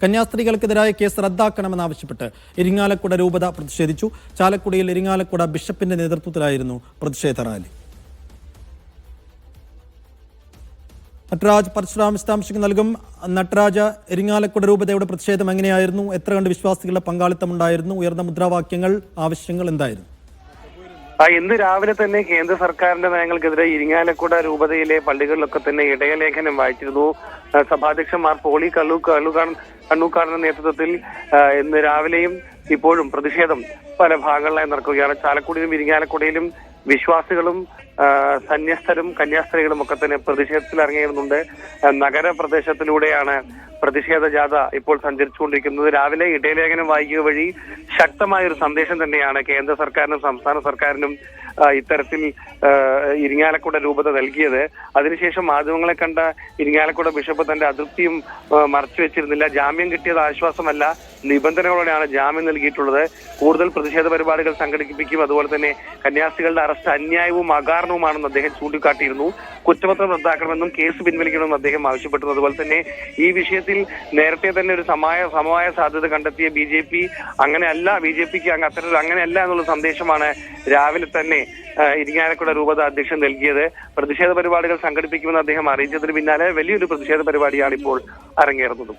കന്യാസ്ത്രീകൾക്കെതിരായ case റദ്ദാക്കണമെന്നാവശ്യപ്പെട്ട് Irinjalakuda രൂപത പ്രതിഷേധിച്ചു. ചാലക്കുടിയിൽ ഇരിങ്ങാലക്കുട ബിഷപ്പിന്റെ നേതൃത്വത്തിലായിരുന്നു പ്രതിഷേധ റാലി. നട്രാജ് പരശുരാം വിശദാംശങ്ങൾ നൽകും. നട്രാജ്, ഇരിങ്ങാലക്കുട രൂപതയുടെ പ്രതിഷേധം എങ്ങനെയായിരുന്നു? എത്ര കണ്ട് വിശ്വാസികളുടെ പങ്കാളിത്തം ഉണ്ടായിരുന്നു? ഉയർന്ന മുദ്രാവാക്യങ്ങൾ, ആവശ്യങ്ങൾ എന്തായിരുന്നു? ഇന്ന് രാവിലെ തന്നെ കേന്ദ്ര സർക്കാരിന്റെ നയങ്ങൾക്കെതിരെ ഇരിങ്ങാലക്കുട രൂപതയിലെ പള്ളികളിലൊക്കെ തന്നെ ഇടയലേഖനം വായിച്ചിരുന്നു. സഭാധ്യക്ഷന്മാർ പോളി കണ്ണൂക്കാടിന്റെ നേതൃത്വത്തിൽ ഇന്ന് രാവിലെയും ഇപ്പോഴും പ്രതിഷേധം പല ഭാഗങ്ങളിലായി നടക്കുകയാണ്. ചാലക്കുടിയിലും ഇരിങ്ങാലക്കുടയിലും വിശ്വാസികളും സന്യസ്തരും കന്യാസ്ത്രീകളും ഒക്കെ തന്നെ പ്രതിഷേധത്തിൽ ഇറങ്ങിയിരുന്നുണ്ട്. നഗരപ്രദേശത്തിലൂടെയാണ് പ്രതിഷേധ ജാഥ ഇപ്പോൾ സഞ്ചരിച്ചുകൊണ്ടിരിക്കുന്നത്. രാവിലെ ഇടയലേഖനം വായിക്കുക വഴി ശക്തമായ ഒരു സന്ദേശം തന്നെയാണ് കേന്ദ്ര സർക്കാരിനും സംസ്ഥാന സർക്കാരിനും ഇത്തരത്തിൽ ഇരിങ്ങാലക്കുട രൂപത നൽകിയത്. അതിനുശേഷം മാധ്യമങ്ങളെ കണ്ട ഇരിങ്ങാലക്കുട ബിഷപ്പ് തന്റെ അതൃപ്തിയും മറച്ചു വെച്ചിരുന്നില്ല. ജാമ്യം കിട്ടിയത് ആശ്വാസമല്ല, നിബന്ധനകളോടെയാണ് ജാമ്യം നൽകിയിട്ടുള്ളത്. കൂടുതൽ പ്രതിഷേധ പരിപാടികൾ സംഘടിപ്പിക്കും, അതുപോലെ തന്നെ കന്യാസ്ത്രീകളുടെ അറസ്റ്റ് അന്യായവും അകാരണവുമാണെന്ന് അദ്ദേഹം ചൂണ്ടിക്കാട്ടിയിരുന്നു. കുറ്റപത്രം റദ്ദാക്കണമെന്നും കേസ് പിൻവലിക്കണമെന്നും അദ്ദേഹം ആവശ്യപ്പെട്ടു. അതുപോലെ തന്നെ ഈ വിഷയത്തിൽ നേരത്തെ തന്നെ ഒരു സമവായ സാധ്യത കണ്ടെത്തിയ BJP അങ്ങനെയല്ല, BJPക്ക് അങ്ങനെയല്ല എന്നുള്ള സന്ദേശമാണ് രാവിലെ തന്നെ ഇരിങ്ങാലക്കുട രൂപത അധ്യക്ഷൻ നൽകിയത്. പ്രതിഷേധ പരിപാടികൾ സംഘടിപ്പിക്കുമെന്ന് അദ്ദേഹം അറിയിച്ചതിന് പിന്നാലെ വലിയൊരു പ്രതിഷേധ പരിപാടിയാണ് ഇപ്പോൾ അരങ്ങേറുന്നത്.